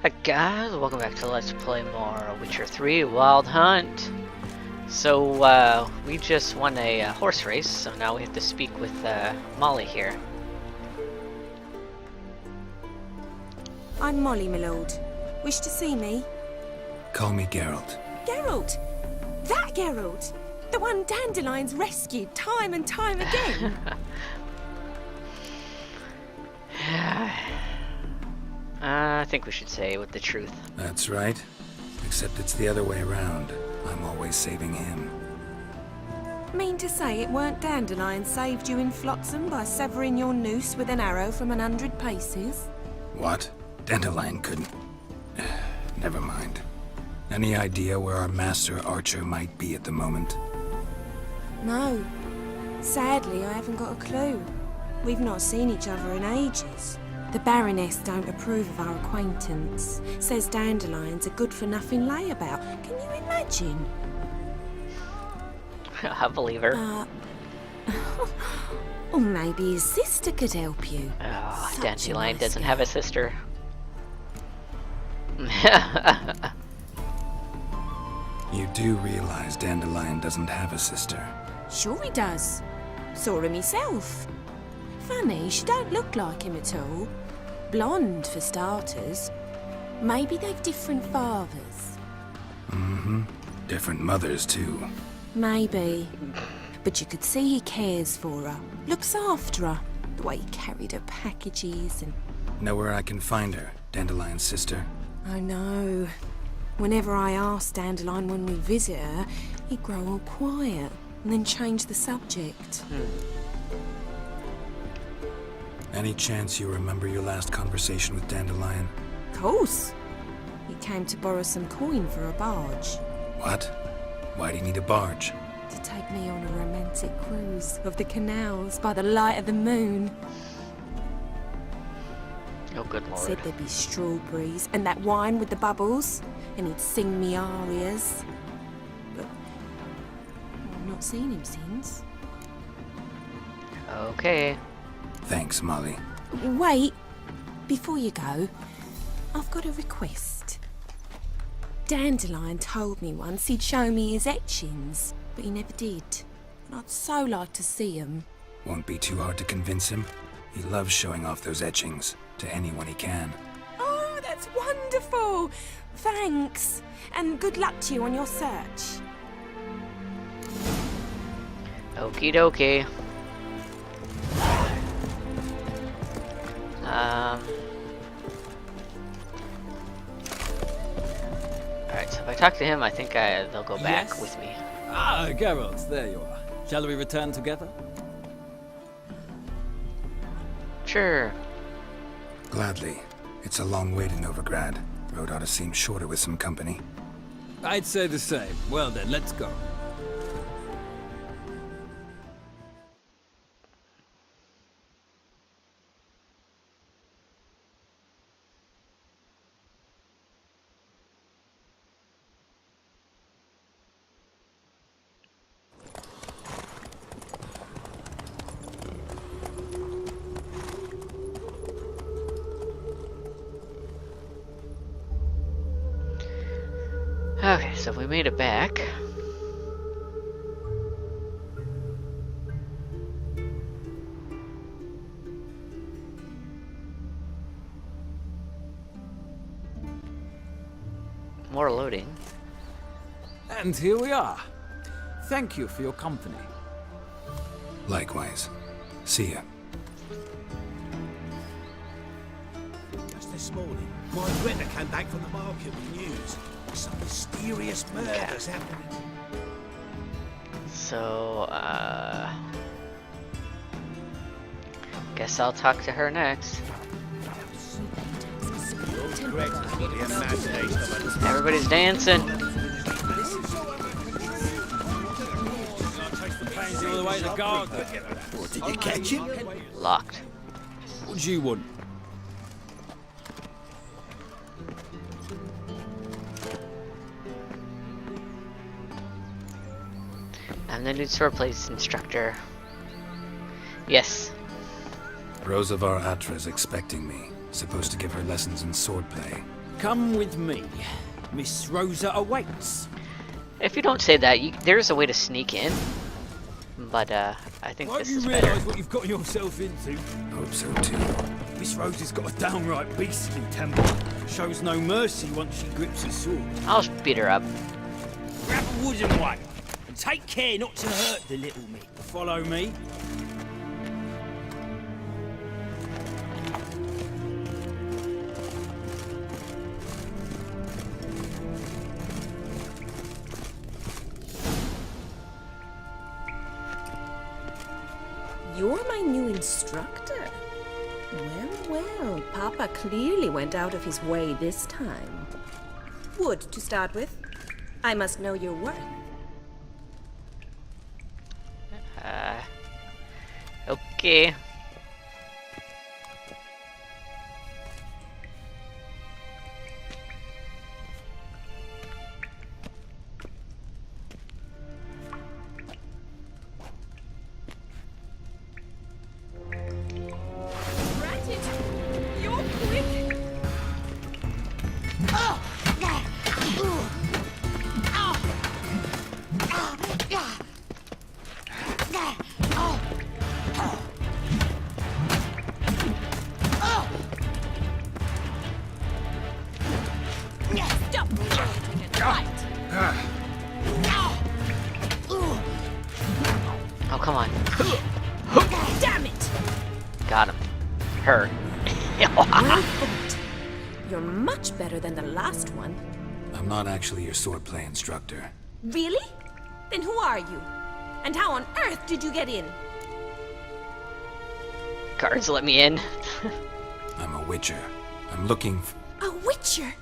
Hi guys, welcome back to Let's Play more Witcher 3 Wild Hunt. So, we just won a horse race, so now we have to speak with Molly here. I'm Molly, my lord. Wish to see me? Call me Geralt. Geralt! That Geralt! The one Dandelion's rescued time and time again! I think we should say with the truth. That's right. Except it's the other way around. I'm always saving him. Mean to say it weren't Dandelion saved you in Flotsam by severing your noose with an arrow from 100 paces? What? Dandelion couldn't... Never mind. Any idea where our master archer might be at the moment? No. Sadly, I haven't got a clue. We've not seen each other in ages. The Baroness don't approve of our acquaintance. Says Dandelion's a good-for-nothing layabout. Can you imagine? I believe her. Or maybe his sister could help you. Oh, Such a Dandelion nice doesn't girl. have a sister. You do realize Dandelion doesn't have a sister. Sure he does. Saw him himself. Funny, she don't look like him at all. Blonde, for starters. Maybe they've different fathers. Mm-hmm. Different mothers, too. Maybe. But you could see he cares for her. Looks after her. The way he carried her packages and... Know where I can find her, Dandelion's sister? I know. Whenever I ask Dandelion when we visit her, he'd grow all quiet and then change the subject. Any chance you remember your last conversation with Dandelion? Of course. He came to borrow some coin for a barge. What? Why do you need a barge? To take me on a romantic cruise of the canals by the light of the moon. Oh, good lord. Said there'd be strawberries and that wine with the bubbles, and he'd sing me arias. But I've not seen him since. Okay. Thanks, Molly. Wait, before you go, I've got a request. Dandelion told me once he'd show me his etchings, but he never did. And I'd so like to see them. Won't be too hard to convince him. He loves showing off those etchings to anyone he can. Oh, that's wonderful! Thanks, and good luck to you on your search. Okie dokie. Alright, so if I talk to him, I think they'll go back Yes? with me. Ah, Geralt, there you are. Shall we return together? Sure. Gladly. It's a long way to Novigrad. Road ought to seem shorter with some company. I'd say the same. Well then, let's go. Okay, so we made it back. More loading. And here we are. Thank you for your company. Likewise. See ya. Just this morning, my renter came back from the market with news. Some mysterious murders happening. So, guess I'll talk to her next. You're correct. The imagination of a... Everybody's dancing. All the way to guard. What, did you catch him? Locked. What do you want? I'm the new swordplay instructor. Yes. Rosavar Atra is expecting me. Supposed to give her lessons in swordplay. Come with me. Miss Rosa awaits. If you don't say that, there's a way to sneak in. But, I think Won't this you is better. realise what you've got yourself into? Hope so too. Miss Rosa's got a downright beastly temper. Shows no mercy once she grips a sword. I'll just beat her up. Grab a wooden one, and take care not to hurt the little me. Follow me. You're my new instructor. Well, well, Papa clearly went out of his way this time. Wood, to start with. I must know your worth. Okay. You're quick! Stop reacting and fight! Oh, come on. Damn it! Got him. Her. Well fought. You're much better than the last one. I'm not actually your swordplay instructor. Really? Then who are you? And how on earth did you get in? Guards let me in. I'm a witcher. I'm looking A witcher?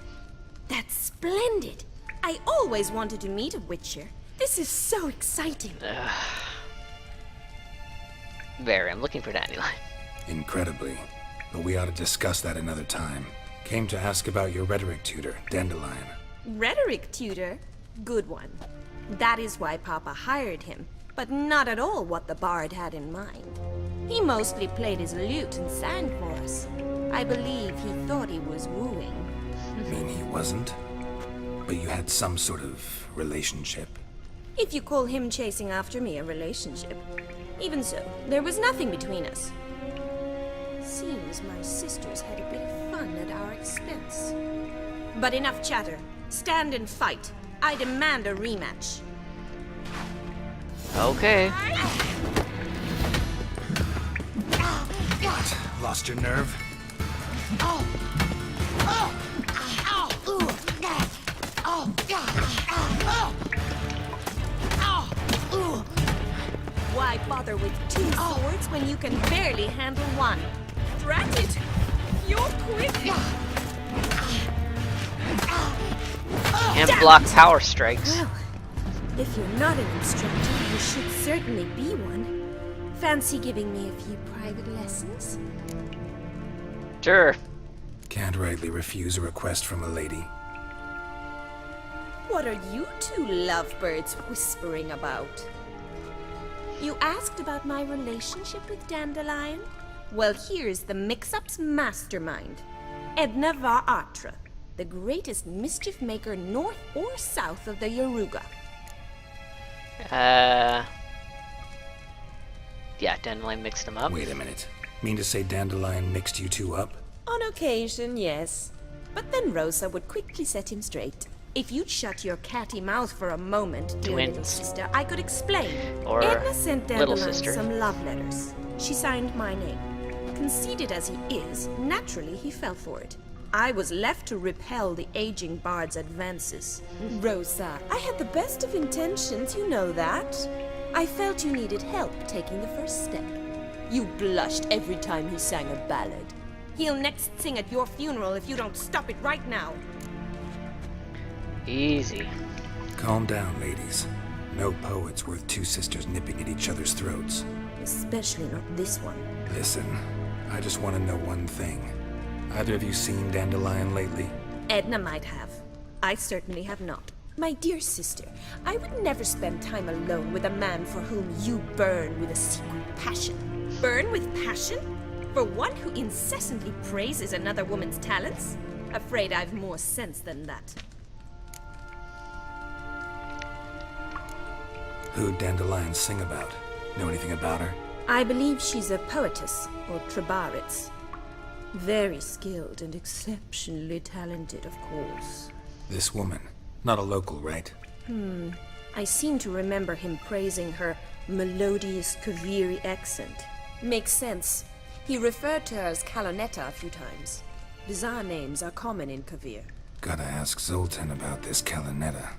That's splendid. I always wanted to meet a witcher. This is so exciting. There, I'm looking for Dandelion. incredibly. But we ought to discuss that another time. Came to ask about your rhetoric tutor, Dandelion. Rhetoric tutor? Good one. That is why Papa hired him, but not at all what the bard had in mind. He mostly played his lute and sang for us. I believe he thought he was wooing. Mean he wasn't? But you had some sort of relationship. If you call him chasing after me a relationship. Even so, there was nothing between us. Seems my sisters had a bit of fun at our expense. But enough chatter. Stand and fight. I demand a rematch. Okay. What? Lost your nerve? Why bother with two swords when you can barely handle one? Drat it! You're quick! Can't block power strikes. Well, if you're not an instructor, you should certainly be one. Fancy giving me a few private lessons? Sure. Can't rightly refuse a request from a lady. What are you two lovebirds whispering about? You asked about my relationship with Dandelion? Well, here's the mix-up's mastermind. Edna Var-Atra, the greatest mischief maker north or south of the Yaruga. Yeah, Dandelion mixed them up. Wait a minute. Mean to say Dandelion mixed you two up? On occasion, yes. But then Rosa would quickly set him straight. If you'd shut your catty mouth for a moment, dear little Twins. sister, I could explain. Or Edna sent little Dandelion sister. some love letters. She signed my name. Conceited as he is, naturally he fell for it. I was left to repel the aging bard's advances. Rosa, I had the best of intentions, you know that. I felt you needed help taking the first step. You blushed every time he sang a ballad. He'll next sing at your funeral if you don't stop it right now. Easy. Calm down, ladies. No poet's worth two sisters nipping at each other's throats. Especially not this one. Listen, I just want to know one thing. Either of you seen Dandelion lately? Edna might have. I certainly have not. My dear sister, I would never spend time alone with a man for whom you burn with a secret passion. Burn with passion? For one who incessantly praises another woman's talents? Afraid I've more sense than that. Who'd dandelions sing about? Know anything about her? I believe she's a poetess, or Trebaritz. Very skilled and exceptionally talented, of course. This woman. Not a local, right? I seem to remember him praising her melodious Kaviri accent. Makes sense. He referred to her as Kalonetta a few times. Bizarre names are common in Kavir. Gotta ask Zoltan about this Kalonetta.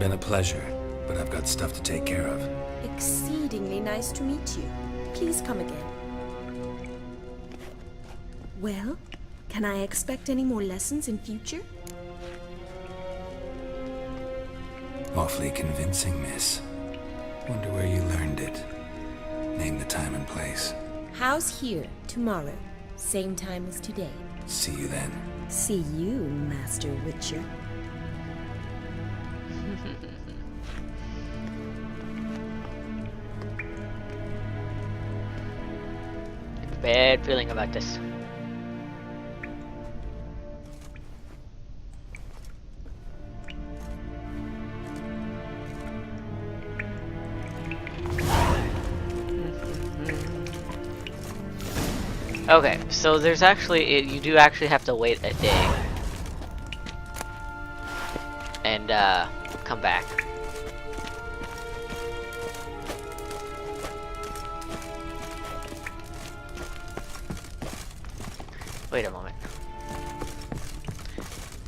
Been a pleasure, but I've got stuff to take care of. Exceedingly nice to meet you. Please come again. Well, can I expect any more lessons in future? Awfully convincing, miss. Wonder where you learned it. Name the time and place. House here, tomorrow. Same time as today. See you then. See you, Master Witcher. Bad feeling about this. Okay, so there's actually, you do actually have to wait a day. And, come back. Wait a moment.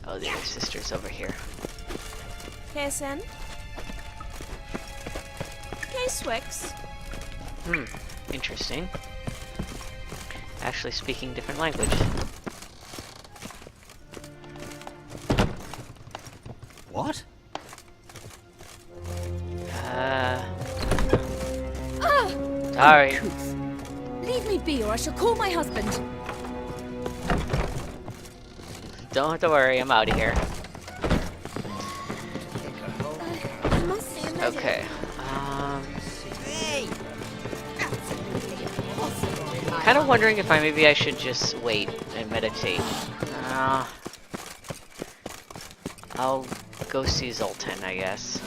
Oh, the other sister's over here. Kesen? K-Swix? Interesting. Actually speaking different language. What? Sorry. Leave me be, or I shall call my husband. Don't have to worry, I'm out of here. I must see him. Okay. Kind of wondering if maybe I should just wait and meditate. I'll go see Zoltan, I guess.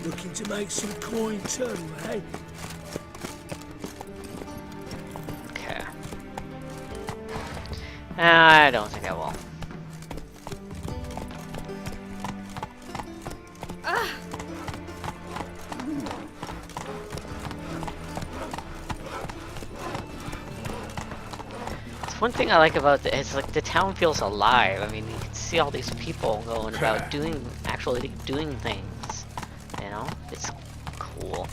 Looking to make some coin too, eh? Okay. I don't think I will. One thing I like about it is like the town feels alive. I mean, you can see all these people going about actually doing things. You know, it's cool.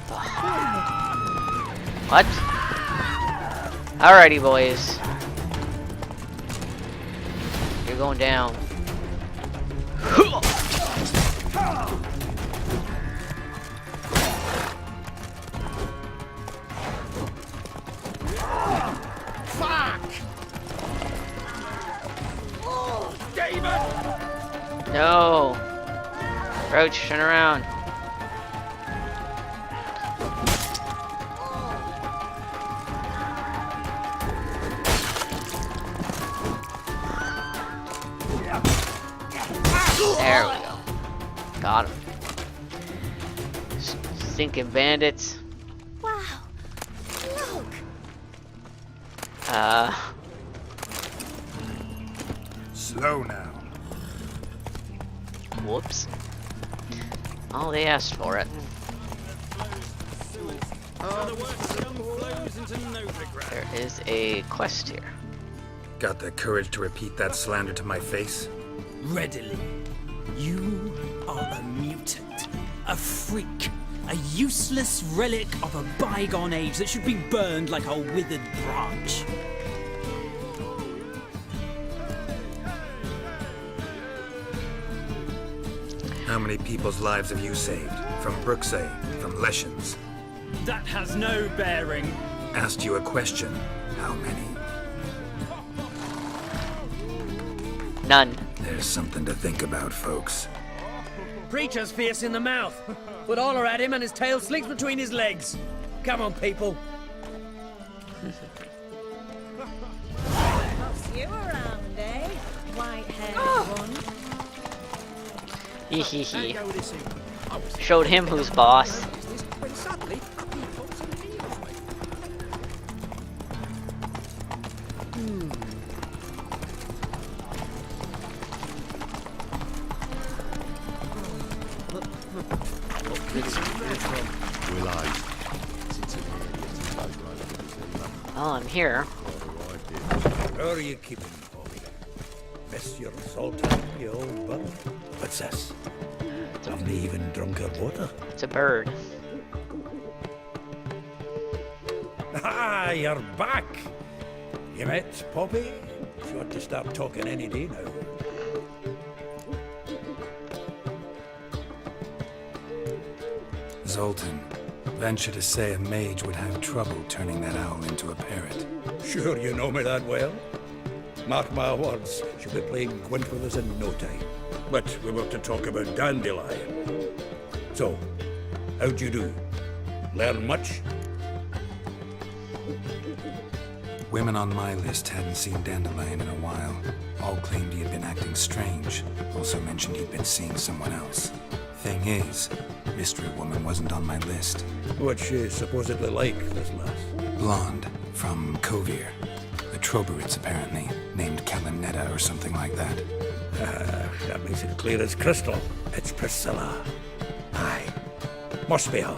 Ugh. What? Alrighty, boys. You're going down. No! Roach, turn around. There we go. Got him. Stinking bandits. Wow. Look. Slow now. Whoops. Oh, they asked for it. There is a quest here. Got the courage to repeat that slander to my face? Readily. You are a mutant, a freak, a useless relic of a bygone age that should be burned like a withered branch. How many people's lives have you saved? From Bruxay, from Leshens? That has no bearing. Asked you a question. How many? None. There's something to think about, folks. Preacher's fierce in the mouth. But holler at him and his tail slinks between his legs. Come on, people. Boss you around, eh? White-haired one. Hee hee hee. Go this evening. I was Showed him who's boss. business when suddenly up he pops and heals me. Well, I'm here. How are you keeping, Bobby? Miss your Sultan, you old bug? What's this? Haven't even drunk her water. It's a bird. Ah, you're back. You met Poppy? She ought to start talking any day now. Zoltan, venture to say a mage would have trouble turning that owl into a parrot. Sure you know me that well? Mark my words, she'll be playing Gwent with us in no time. But we were to talk about Dandelion. So, how'd you do? Learn much? Women on my list hadn't seen Dandelion in a while. All claimed he had been acting strange. Also mentioned he'd been seeing someone else. Thing is, Mystery Woman wasn't on my list. What's she supposedly like, this lass? Blonde, from Kovir. The Troberids, apparently, named Kalinetta or something like that. That makes it clear as crystal. It's Priscilla. Aye. Must be her.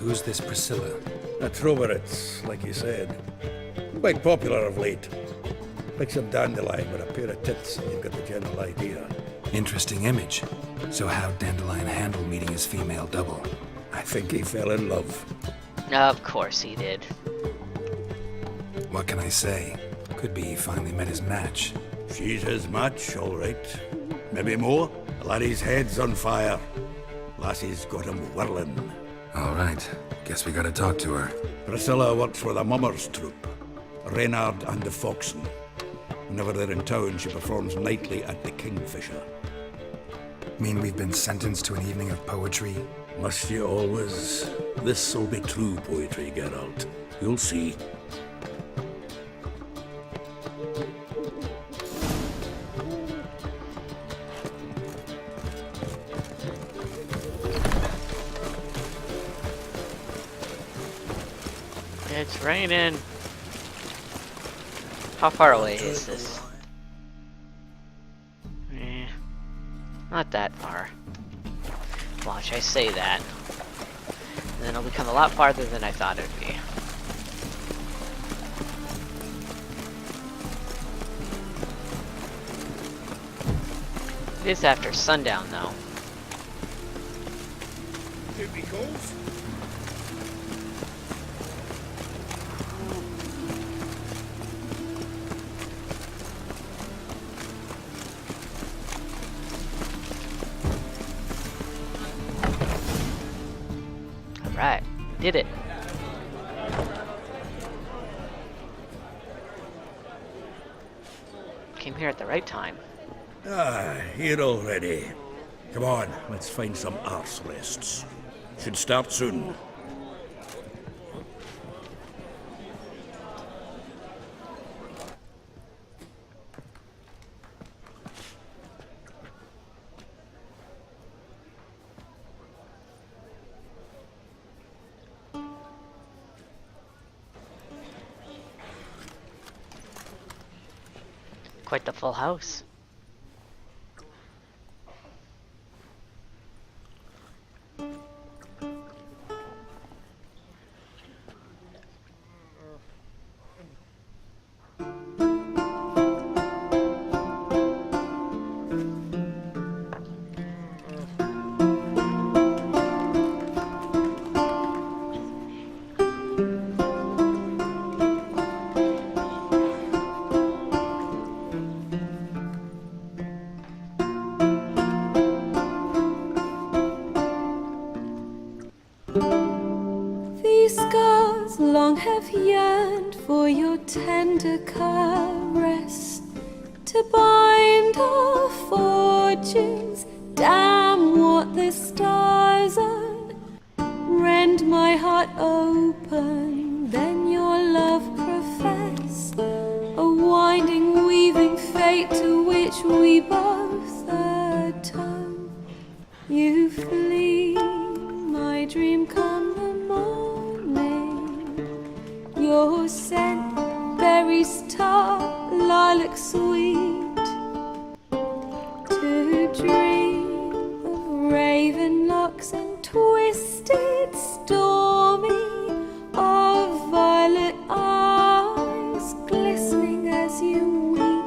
Who's this Priscilla? A Troberids, like you said. Quite popular of late. Picks up Dandelion with a pair of tits and you've got the general idea. Interesting image. So how'd Dandelion handle meeting his female double? I think he fell in love. Of course he did. What can I say? Could be he finally met his match. She's his match, all right. Maybe more. The laddie's head's on fire. Lassie's got him whirling. All right. Guess we gotta talk to her. Priscilla works for the Mummers troupe. Reynard and the Foxen. Whenever they're in town, she performs nightly at the Kingfisher. Mean we've been sentenced to an evening of poetry? Must you always? This'll be true poetry, Geralt. You'll see. It's raining. How far away is this? Not that far. Watch, I say that. And then it'll become a lot farther than I thought it would be. It is after sundown, though. Duty calls? Alright, did it. Came here at the right time. Ah, here already. Come on, let's find some arse rests. Should start soon. Quite the full house. These scars long have yearned for your tender caress, to bind our fortunes, damn open, then your love profess, a winding, weaving fate to which we both atone. You flee, my dream come the morning, your scent, berries tart, lilac sweet, to dream of raven locks and twisted stormy, of violet eyes glistening as you weep.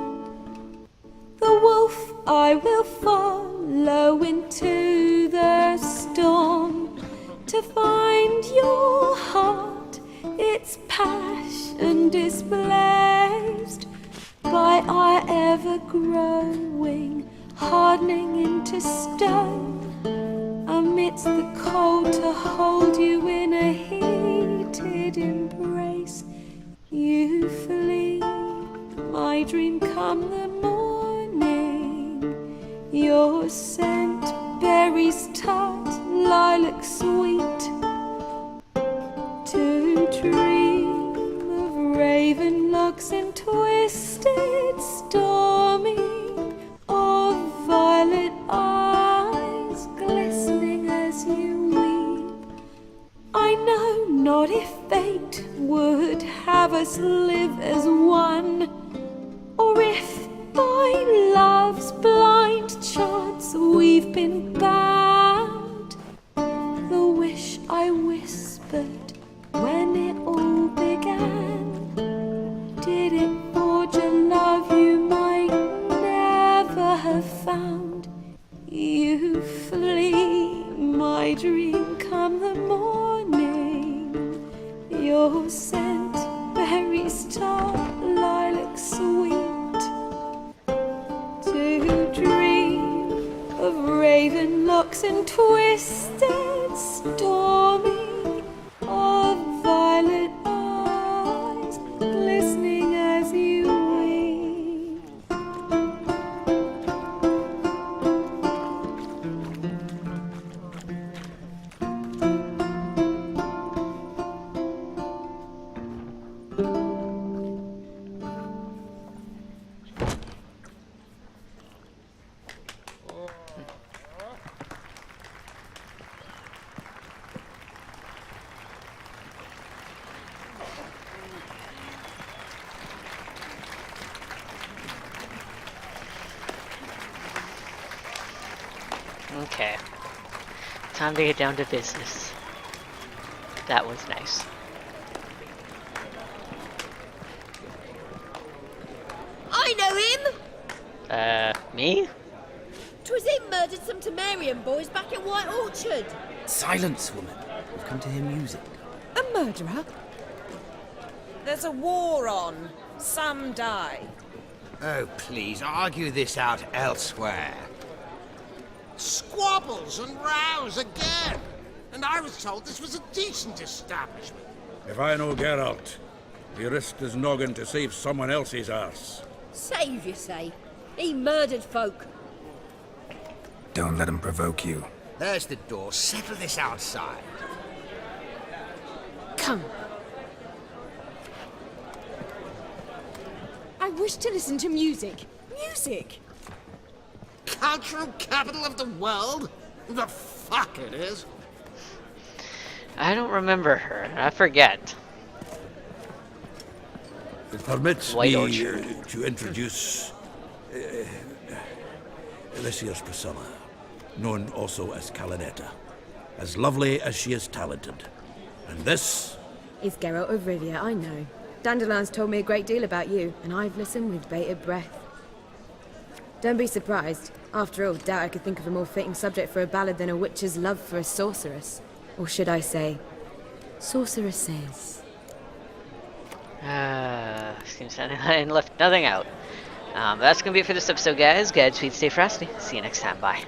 The wolf I will follow into the storm, to find your heart, its passion displaced by our ever-growing, hardening into stone, amidst the cold to hold you in a heated embrace. You flee, my dream come the morning, your scent, berries tart, lilac sweet, to dream of raven locks and twisted stormy, of violet eyes glistening as you weep. I know not if fate would have us live as one, or if by love's blind chance we've been bound. The wish I whispered when it all began, did it forge a love you might never have found? You flee, my dream come the morning, your scent, berries tart, lilac sweet, to dream of raven locks and twisted stormy, of violet eyes glistening as you weep. Okay. Time to get down to business. That was nice. I know him! Me? 'Twas him murdered some Temerian boys back in White Orchard. Silence, woman. We've come to hear music. A murderer? There's a war on. Some die. Oh, please, argue this out elsewhere. Squabbles and rows again! And I was told this was a decent establishment. If I know Geralt, he risked his noggin to save someone else's arse. Save, you say? He murdered folk. Don't let him provoke you. There's the door. Settle this outside. Come. I wish to listen to music. Music! Cultural capital of the world? The fuck it is. I don't remember her. I forget. It permits White me Orchard. to introduce this here's Priscilla, known also as Calinetta, as lovely as she is talented. And this It's Geralt of Rivia, I know. Dandelion's told me a great deal about you, and I've listened with bated breath. Don't be surprised. After all, doubt I could think of a more fitting subject for a ballad than a witch's love for a sorceress. Or should I say, sorceresses. Seems I left nothing out. That's gonna be it for this episode, guys. Godspeed, stay frosty. See you next time. Bye.